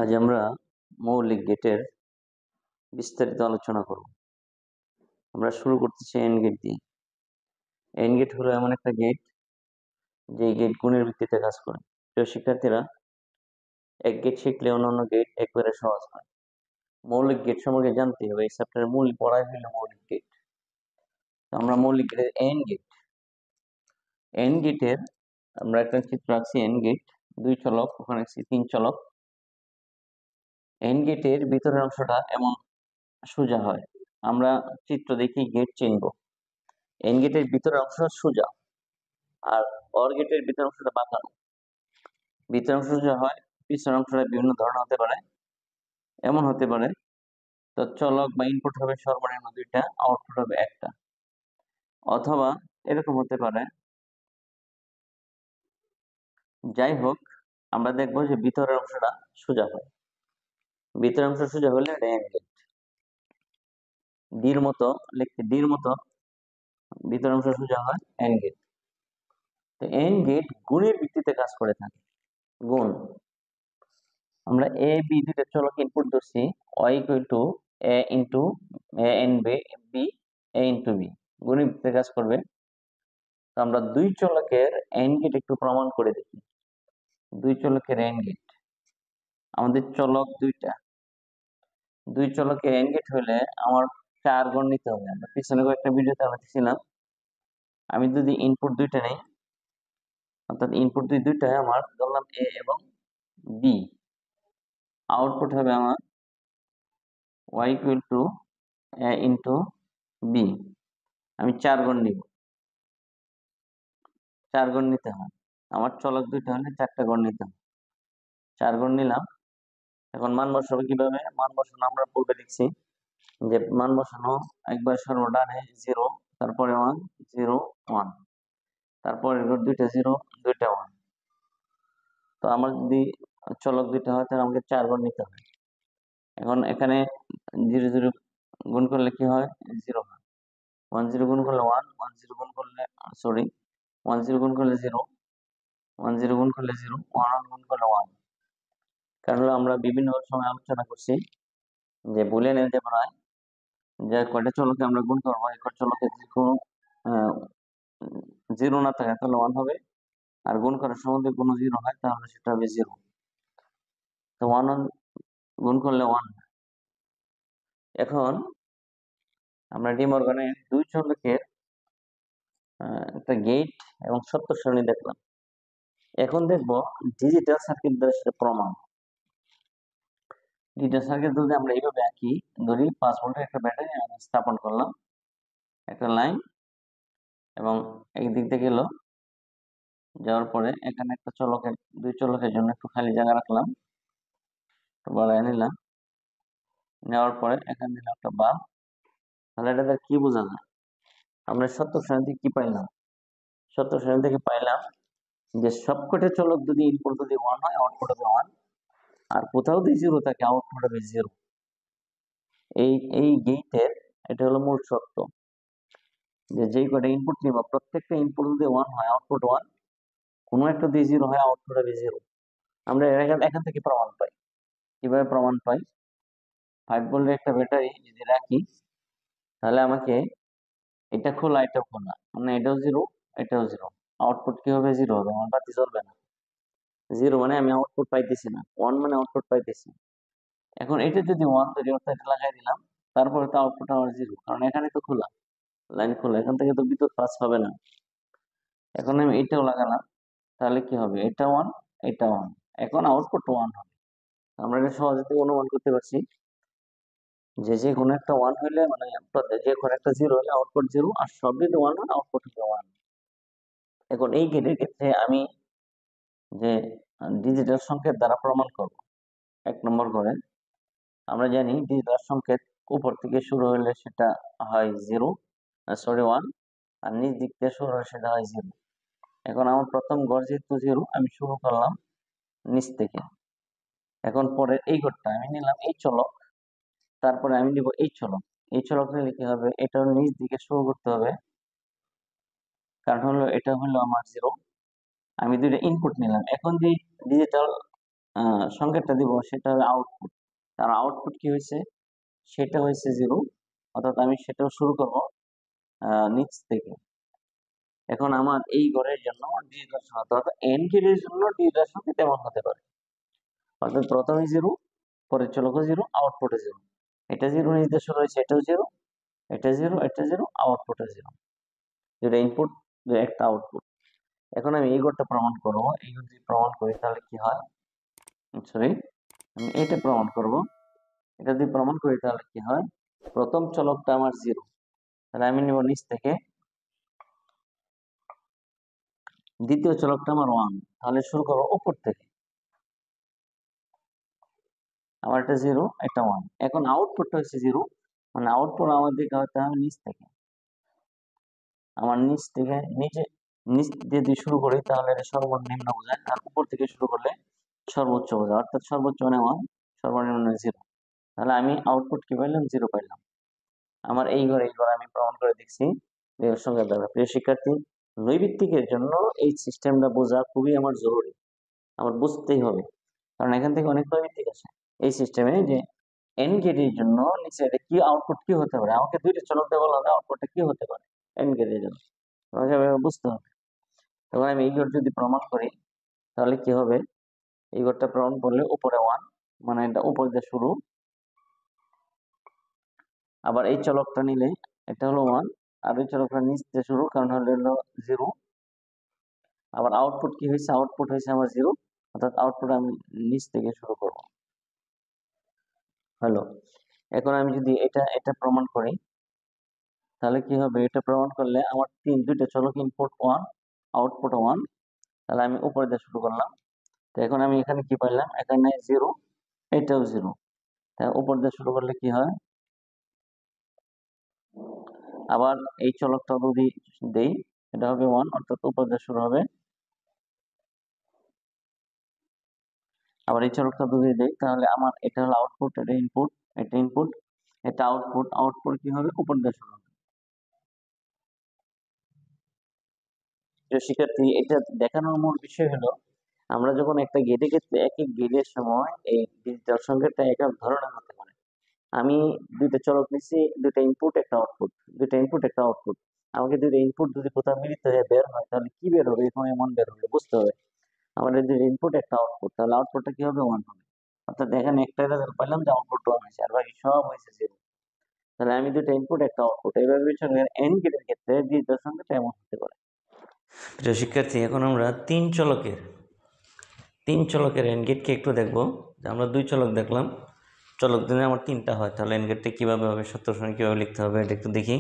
আজ আমরা মৌলিক গেটের বিস্তারিত আলোচনা করব। আমরা শুরু করতেছি এন্ড গেট দিয়ে। এন্ড গেট হলো এমন একটা গেট যে গেট গুণের ভিত্তিতে কাজ করে। প্রিয় শিক্ষার্থীরা, এক গেট শিখলে অন্যান্য গেট একবারে সহজ হয়। মৌলিক গেট সম্পর্কে জানতে হবে। এই চ্যাপ্টারের মূল পড়াই হলো মৌলিক গেট। আমরা মৌলিক গেটের এন্ড গেটের আমরা একটা চিত্র আছি। এন্ড গেট দুই চলক, ওখানে তিন চলক। এন্ড গেটের ভিতরের অংশটা এমন সোজা হয়। আমরা চিত্র দেখি গেট চিনব। এন্ড গেটের ভিতরের অংশ সোজা, আর অর গেটের ভিতরের অংশটা বাঁকানো। ভিতরের অংশ সোজা হয়, পিছনের অংশটা বিভিন্ন ধরনের হতে পারে। এমন হতে পারে তো চলক বা ইনপুট হবে সর্বনিম্ন দুইটা, আউটপুট হবে একটা। অথবা এরকম হতে পারে, যাই হোক আমরা দেখবো যে ভিতরের অংশটা সোজা হয়। ভিতরের অংশ সোজা হলে এটা এন্ড গেট। ডির মতো লিখতে, ডির মতো ভিতরের অংশ সোজা হয়, এন্ড গেট। তো এন্ড গেট গুণের ভিত্তিতে কাজ করে থাকে। গুণ, আমরা এ বি দুইটা চলক ইনপুট ধরছি, y equal to a into a n b a into b, গুণের ভিত্তিতে কাজ করবে। তো আমরা দুই চলকের এন্ড গেট একটু প্রমাণ করে দেখি। দুই চলকের এন্ড গেট, আমাদের চলক দুইটা, দুই চলকের এন্ড গেট হলে আমার 4 গণ নিতে হবে। আমরা পিছনে কয়েকটা ভিডিওতে আমরা দেখছিলাম, আমি যদি ইনপুট দুইটা নেই, অর্থাৎ ইনপুট দুইটা আমার ধরলাম a এবং b, আউটপুট হবে আমার y equal to a into b। আমি 4 গণ নিব, 4 গণ নিতে হয়। আমার চলক দুইটা হলে 4টা গণ নিতে হয়। 4 গণ নিলাম। এখন মান বসাবো কিভাবে? মান বসানো আমরা পূর্বে লিখছি যে মান বসানো একবার সর্বডানে 0, তারপরে 1 0 1, তারপরে দুইটা 0 দুইটা 1। তো আমার যদি চলক দুইটা হয় তাহলে আমাকে 4 গণ নিতে হয়। এখন এখানে 0 0 গুণ করলে কি হয়? 0 হয়। 1 0 গুণ করলে 1, 1 0 গুণ করলে 1 0 গুণ করলে 0, 1 0 গুণ করলে 0, 1 1 গুণ করলে 1। কারণ আমরা বিভিন্ন সময় আলোচনা করছি যে বুলিয়ান এলজেব্রা হয়, যে কয়টা চলকে আমরা গুণ করবো, এই কয়টা চলকে যদি কোনো 0 না থাকে তাহলে 1 হবে, আর গুণ করার সময় যদি কোনো 0 হয় তাহলে সেটা হবে 0। তো 1 1 গুণ করলে 1। এখন আমরা ডি মর্গানের দুই চলকের একটা গেট এবং সত্য সারণী দেখলাম। এখন দেখবো ডিজিটাল সার্কিট দ্বারা সেটা প্রমাণ। ডিজিটাল সার্কিট যদি আমরা এইভাবে আঁকি, ধরি 5 ভোল্টের একটা ব্যাটারি স্থাপন করলাম, একটা লাইন, এবং এই দিক থেকে গেল, যাওয়ার পরে এখানে একটা চলকের, দুই চলকের জন্য একটু খালি জায়গা রাখলাম, বাড়ায় নিলাম, নেওয়ার পরে এখানে দিলাম একটা বাল্ব। তাহলে এটা কি বোঝা যায়? আমরা সত্য সারণী থেকে কি পাইলাম? সত্য সারণী থেকে পাইলাম যে সবকটা চলক যদি ইনপুট যদি 1 হয়, আউটপুট হবে 1, আর কোথাও যদি 0 থাকে আউটপুট হবে 0। এই এই গেটের এটা হলো মূল সত্য, যে যেই কটা ইনপুট নিব প্রত্যেকটা ইনপুট যদি 1 হয় আউটপুট 1, কোনো একটা যদি 0 হয় আউটপুট হবে 0। আমরা এখান থেকে প্রমাণ পাই। কিভাবে প্রমাণ পাই? 5 ভোল্টের একটা ব্যাটারি যদি রাখি, তাহলে আমাকে এটা খোলা এটাও খোলা, মানে এটাও 0 এটাও 0, আউটপুট কি হবে? 0 হবে। আমার বাতি জ্বলবে না। 0 মানে আমি আউটপুট পাইতেছি না, 1 মানে আউটপুট পাইতেছি। এখন এটা যদি 1 ধরি, অর্থাৎ এটা লাগাই দিলাম, তারপরে তো আউটপুট আমার 0, কারণ এখানে তো খোলা, লাইন খোলা, এখান থেকে তো বিদ্যুৎ পাস হবে না। এখন আমি এটাও লাগালাম, তাহলে কি হবে? এটা 1 এটা 1, এখন আউটপুট 1 হবে। আমরা এটা সহজে অনুমান করতে পারছি যে যে কোনো একটা 1 হলে, মানে যে কোনো একটা 0 হলে আউটপুট 0, আর সব যদি 1 হয় আউটপুট হবে 1। এখন এই গেটের ক্ষেত্রে আমি যে ডিজিটাল সংকেত দ্বারা প্রমাণ করব, 1 নম্বর করে আমরা জানি ডিজিটাল সংকেত উপর থেকে শুরু হলে সেটা হয় 1, আর নিচ দিক থেকে শুরু হলে সেটা হয় 0। এখন আমার প্রথম ঘর যেহেতু 0, আমি শুরু করলাম নিচ থেকে। এখন পরে এই ঘরটা আমি নিলাম এই চলক, তারপরে আমি নিব এই চলক। এই চলক নিলে কি হবে? এটা নিচ দিকে শুরু করতে হবে, কারণ হলো এটা হলো আমার 0। আমি দুইটা ইনপুট নিলাম। এখন যে ডিজিটাল সংকেতটা দিব সেটা হবে আউটপুট। তার আউটপুট কি হয়েছে, সেটা হয়েছে 0, অর্থাৎ আমি সেটাও শুরু করব নিচ থেকে। এখন আমার এই ঘরের জন্য ডিজিটাল অর্থাৎ এন গেটের জন্য ডিজিটাল সংকেত তেমন হতে পারে, অর্থাৎ প্রথমে 0, পরের চলকও 0, আউটপুটে 0। এটা 0 নির্দেশ রয়েছে, এটাও 0, এটা 0, এটা 0, আউটপুটে 0। যেটা ইনপুট, একটা আউটপুট। এখন আমি এই ঘরটা প্রমাণ করবো। এই ঘর যদি প্রমাণ করি তাহলে কি হয়, সরি, আমি এটা প্রমাণ করব। এটা যদি প্রমাণ করি তাহলে কি হয়, প্রথম চলকটা আমার 0, তাহলে আমি নিব নিচ থেকে। দ্বিতীয় চলকটা আমার 1, তাহলে শুরু করবো উপর থেকে। আমার এটা 0, এটা 1। এখন আউটপুটটা হচ্ছে 0, মানে আউটপুট আমার দিকে হতে হবে নিচ থেকে। আমার নিচ থেকে নিচ দিয়ে যদি শুরু করি তাহলে এটা সর্বনিম্ন বোঝায়, আর উপর থেকে শুরু করলে সর্বোচ্চ বোঝায়, অর্থাৎ সর্বোচ্চ মানে 1, সর্বনিম্ন 0। তাহলে আমি আউটপুট কি পাইলাম, 0 পাইলাম। আমার এই ঘর আমি প্রমাণ করে দেখছি এর সঙ্গে দ্বারা। প্রিয় শিক্ষার্থী, নৈর্ব্যক্তিকের জন্য এই সিস্টেমটা বোঝা খুবই আমার জরুরি, আমার বুঝতেই হবে, কারণ এখান থেকে অনেক নৈর্ব্যক্তিক আছে এই সিস্টেমে। যে এন গেটের জন্য নিচে এটা কি আউটপুট কি হতে পারে, আমাকে দুইটা চলক দেওয়া বলা হবে, আউটপুটটা কি হতে পারে এন গেটের জন্য আমাকে বুঝতে হবে। তখন আমি এই ঘর যদি প্রমাণ করি তাহলে কি হবে, এই ঘরটা প্রমাণ করলে উপরে 1, মানে এটা উপর দিয়ে শুরু। আবার এই চলকটা নিলে এটা হলো 1, আর এই চলকটা নিচ দিয়ে শুরু, কারণ হলো 0। আবার আউটপুট কি হয়েছে, আউটপুট হয়েছে আমার 0, অর্থাৎ আউটপুট আমি নিচ থেকে শুরু করব। হলো। এখন আমি যদি এটা প্রমাণ করি তাহলে কি হবে, এটা প্রমাণ করলে আমার দুইটা চলক, ইনপুট 1, আউটপুট 1, তাহলে আমি উপরে দিয়ে শুরু করলাম। তো এখন আমি এখানে কি পাইলাম, এখানে 0, এটাও 0। উপর দিয়ে শুরু করলে কি হয়, আবার এই চলকটা যদি দেই এটা হবে 1, অর্থাৎ উপর দিয়ে শুরু হবে। আবার এই চলকটা যদি দেই তাহলে আমার এটা হলো আউটপুট, এটা ইনপুট, এটা ইনপুট, এটা আউটপুট। আউটপুট কি হবে, উপর দিয়ে শুরু হবে। শিক্ষার্থী, এটা দেখানোর মূল বিষয় হলো, আমরা যখন একটা গেটে ক্ষেত্রে এক এক গেটের সময় এই ডিজিটাল সংকেতটা এক এক ধরনের হতে পারে। আমি দুইটা চলক নিচ্ছি, দুইটা ইনপুট একটা আউটপুট, দুইটা ইনপুট একটা আউটপুট। আমাকে দুইটা ইনপুট যদি কোথাও মিলিত হয়ে বের হয় তাহলে কি বের হবে, এরকম এমন বের হলে বুঝতে হবে আমাদের দুইটা ইনপুট একটা আউটপুট, তাহলে আউটপুটটা কি হবে, 1 হবে। অর্থাৎ এখানে একটা রেজাল্ট পাইলাম যে আউটপুট 1 হয়েছে, আর বাকি সব হয়েছে 0। তাহলে আমি দুইটা ইনপুট একটা আউটপুট, এইভাবে এন গেটের ক্ষেত্রে ডিজিটাল সংকেতটা এমন হতে পারে। প্রিয় শিক্ষার্থী, এখন আমরা তিন চলকের এন গেটকে একটু দেখবো। আমরা দুই চলক দেখলাম, চলক দিনে আমার 3টা হয়, তাহলে এন গেটটা কীভাবে হবে, সত্য সময় কীভাবে লিখতে হবে এটা একটু দেখি।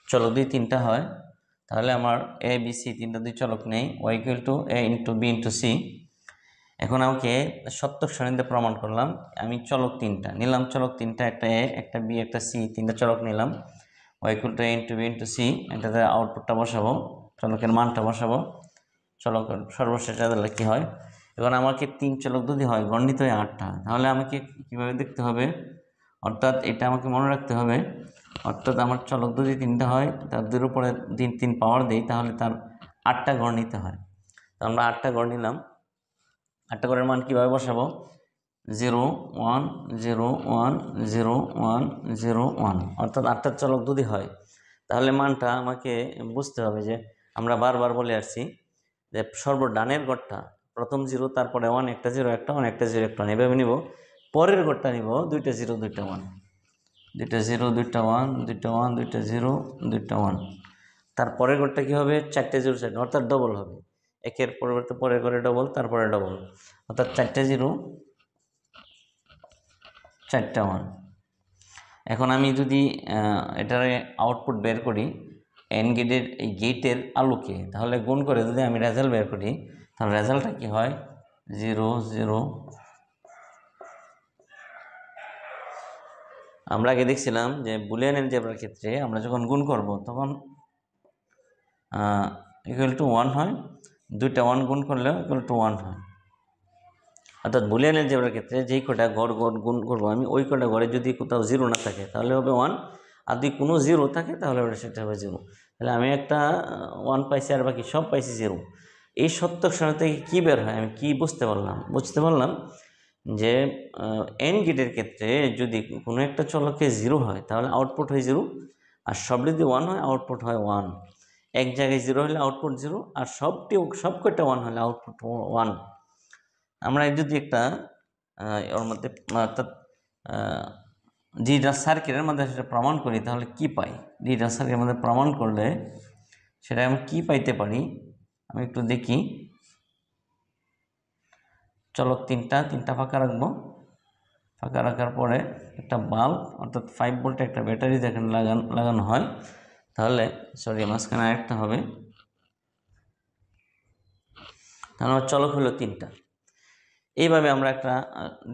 চলক যদি 3টা হয় তাহলে আমার এ বি সি 3টা দুই চলক নেই, Y equal to A into B into C. এখন আমাকে সত্য সারণীতে প্রমাণ করলাম, আমি চলক 3টা নিলাম, চলক 3টা, একটা এ, একটা বি, একটা সি, 3টা চলক নিলাম। Y equal to A into B into C, এটাতে আউটপুটটা বসাবো, চলকের মানটা বসাবো, চলকের সর্বশেষ রেজাল্ট কী হয়। এখন আমাকে 3 চলক যদি হয়, গণিত হয় 8টা, তাহলে আমাকে কীভাবে দেখতে হবে, অর্থাৎ এটা আমাকে মনে রাখতে হবে, অর্থাৎ আমার চলক যদি 3টা হয়, তার 2-এর উপরে 3 পাওয়ার দিই, তাহলে তার 8টা গড় নিতে হয়। তো আমরা 8টা গড় নিলাম। 8টা গড়ের মান কীভাবে বসাবো, 0 1 0 1 0 1 0 1, অর্থাৎ 8টার চলক যদি হয় তাহলে মানটা আমাকে বুঝতে হবে যে আমরা বারবার বলে আসছি যে সর্বডানের গড়টা প্রথম 0, তারপরে 1, একটা 0 একটা 1, একটা 0 একটা 1, এভাবে নিব। পরের গড়টা নিব 2টা 0 2টা 1, 2টা 0 2টা 1, 2টা 1 2টা 0 2টা 1। তারপরের গড়টা কী হবে, 4টে 0 4, অর্থাৎ ডবল হবে, একের পরিবর্তে পরের ঘরে ডবল, তারপরে ডবল, অর্থাৎ 4টে 0 4টা 1। এখন আমি যদি এটার আউটপুট বের করি এন গেটের এই গেটের আলোকে, তাহলে গুণ করে যদি আমি রেজাল্ট বের করি তাহলে রেজাল্টটা কি হয়, 0 0। আমরা আগে দেখছিলাম যে বুলিয়ান এলজেব্রার ক্ষেত্রে আমরা যখন গুণ করব তখন ইকুয়াল টু 1 হয়, 2টা 1 গুণ করলেও ইকুয়াল টু 1 হয়। অর্থাৎ বুলিয়ান এলজেব্রার ক্ষেত্রে যেই কটা গড় গুণ করবো আমি, ওই কটা গড়ে যদি কোথাও 0 না থাকে তাহলে হবে 1, আর যদি কোনো 0 থাকে তাহলে সেটা হবে 0। তাহলে আমি একটা 1 পাইছি আর বাকি সব পাইছি 0। এই সত্যক সারণী থেকে কী বের হয় আমি কি বুঝতে পারলাম যে এন গেটের ক্ষেত্রে যদি কোনো একটা চলকে 0 হয় তাহলে আউটপুট হয় 0, আর সব যদি 1 হয় আউটপুট হয় 1। এক জায়গায় 0 হলে আউটপুট 0, আর সবকটা 1 হলে আউটপুট 1। আমরা যদি একটা ওর মধ্যে অর্থাৎ ডিজিটাল সার্কিটের মধ্যে সেটা প্রমাণ করি তাহলে কি পাই? ডিজিটাল সার্কিটের মধ্যে প্রমাণ করলে সেটা আমি কি পাইতে পারি আমি একটু দেখি। চলক তিনটা ফাঁকা রাখবো। ফাঁকা রাখার পরে একটা বাল্ব অর্থাৎ 5 ভোল্ট একটা ব্যাটারি যেখানে লাগানো হয়, তাহলে মাঝখানে আরেকটা হবে, তাহলে আমার চলক হলো 3টা। এইভাবে আমরা একটা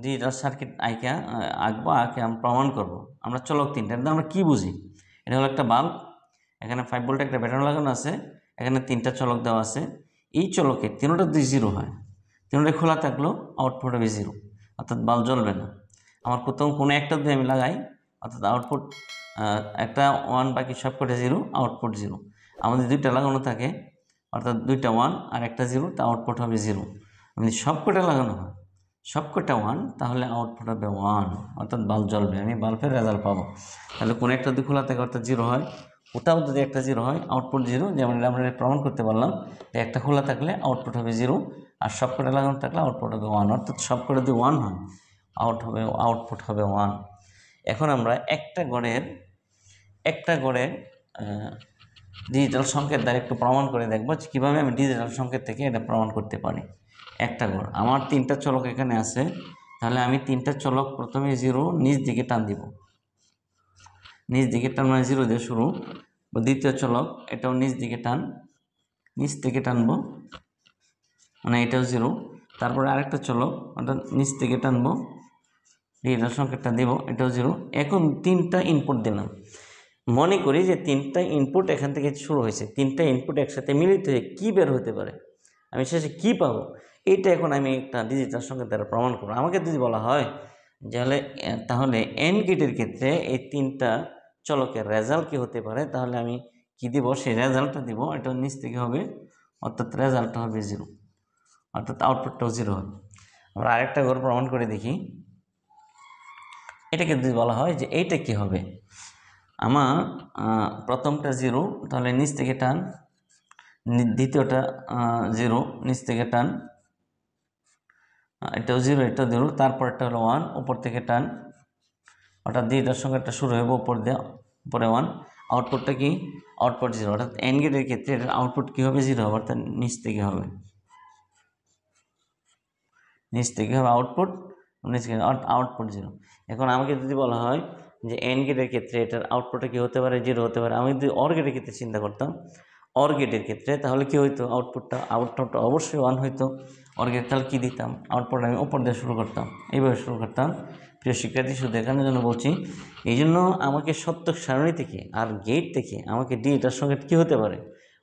ডিজিটাল সার্কিট আঁকবো, আমরা প্রমাণ করব আমরা চলক 3টা। আমরা কি বুঝি? এটা হলো একটা বাল্ব, এখানে 5 ভোল্ট একটা ব্যাটারি লাগানো আছে, এখানে 3টা চলক দেওয়া আছে। এই চলকে 3টা যদি 0 হয়, 3টা খোলা থাকলেও আউটপুট হবে 0, অর্থাৎ বাল্ব জ্বলবে না। আমার প্রথম কোনো একটা যদি আমি লাগাই, অর্থাৎ আউটপুট একটা 1, বাকি সবকটা 0, আউটপুট 0। আমাদের 2টা লাগানো থাকে, অর্থাৎ 2টা 1 আর একটা 0, তা আউটপুট হবে 0। যদি সবকটা লাগানো হয়, সবকটা 1, তাহলে আউটপুট হবে 1, অর্থাৎ বাল্ব জ্বলবে, আমি বাল্বের রেজাল্ট পাবো। তাহলে কোনো একটা যদি খোলা থাকে অর্থাৎ 0 হয়, কোথাও যদি একটা 0 হয় আউটপুট 0, যেমন আমরা প্রমাণ করতে পারলাম যে একটা খোলা থাকলে আউটপুট হবে 0, আর সবকটা লাগানো থাকলে আউটপুট হবে 1, অর্থাৎ সবকটা যদি 1 হয় আউটপুট হবে 1। এখন আমরা একটা গড়ের ডিজিটাল সংকেত দ্বারা একটু প্রমাণ করে দেখব কীভাবে আমি ডিজিটাল সংকেত থেকে এটা প্রমাণ করতে পারি। একটা গড়, আমার 3টা চলক এখানে আছে, তাহলে আমি 3টা চলক প্রথমে 0 নিচ দিকে টান দিব। নিচ দিকে টান মানে 0 দিয়ে শুরু। দ্বিতীয় চলক এটাও নিচ থেকে টানবো, মানে এটাও 0। তারপরে আরেকটা চলক অর্থাৎ নিচ থেকে টানবো, ডিজিটাল সংকেতটা দেব, এটাও 0। এখন 3টা ইনপুট দিলাম। মনে করি যে 3টা ইনপুট এখান থেকে শুরু হয়েছে, 3টা ইনপুট একসাথে মিলিত হয়ে কী বের হতে পারে, আমি শেষে কী পাবো, এইটা এখন আমি একটা ডিজিটাল সংকেত দ্বারা প্রমাণ করবো। আমাকে যদি বলা হয় তাহলে এন গেটের ক্ষেত্রে এই 3টা চলকের রেজাল্ট কী হতে পারে, তাহলে আমি কি দিব, সেই রেজাল্টটা দিব। এটা নিচ থেকে হবে, অর্থাৎ রেজাল্টটা হবে 0, অর্থাৎ আউটপুটটাও 0 হবে। আমরা আরেকটা ঘর প্রমাণ করে দেখি। এটাকে যদি বলা হয় যে এইটা কি হবে, আমার প্রথমটা 0, তাহলে নিচ থেকে টান, দ্বিতীয়টা 0, নিচ থেকে টান, এটাও 0, এটাও 0, তারপরটা হলো 1, উপর থেকে টান, অর্থাৎ দুইটার সঙ্গে একটা শুরু হবে উপরে 1, আউটপুটটা কি, আউটপুট 0, অর্থাৎ এন গেটের ক্ষেত্রে এটার আউটপুট কী হবে, 0 হবে, অর্থাৎ নিচ থেকে হবে আউটপুট, আউটপুট 0। এখন আমাকে যদি বলা হয় যে এন গেটের ক্ষেত্রে এটার আউটপুটটা কী হতে পারে, 0 হতে পারে। আমি যদি অর গেটের ক্ষেত্রে চিন্তা করতাম, অর গেটের ক্ষেত্রে তাহলে কী হইতো, আউটপুটটা অবশ্যই 1 হইতো। অর গেট তাহলে কী দিতাম, আউটপুট আমি উপর দিয়ে শুরু করতাম, এইভাবে শুরু করতাম। প্রিয় শিক্ষার্থী, শুধু এখানের জন্য বলছি, এই জন্য আমাকে সত্যক সারণী থেকে আর গেট থেকে আমাকে ডিজিটাল সংকেত কী হতে পারে,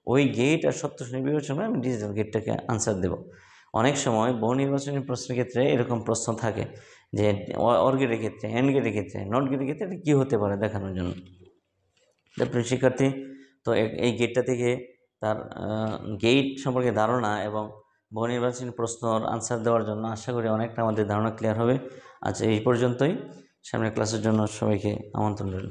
ওই গেট আর সত্য সারণী বিবেচনায় আমি ডিজিটাল গেটটাকে আনসার দেব। অনেক সময় বহু নির্বাচনী প্রশ্নের ক্ষেত্রে এরকম প্রশ্ন থাকে যে অর গেটের ক্ষেত্রে, এন্ড গেটের ক্ষেত্রে, নট গেটের ক্ষেত্রে এটা কী হতে পারে দেখানোর জন্য। প্রিয় শিক্ষার্থী, তো এই গেটটা থেকে তার গেট সম্পর্কে ধারণা এবং বহু নির্বাচনী প্রশ্নর আনসার দেওয়ার জন্য আশা করি অনেকটা আমাদের ধারণা ক্লিয়ার হবে। আচ্ছা, এই পর্যন্তই। সামনের ক্লাসের জন্য সবাইকে আমন্ত্রণ রইল।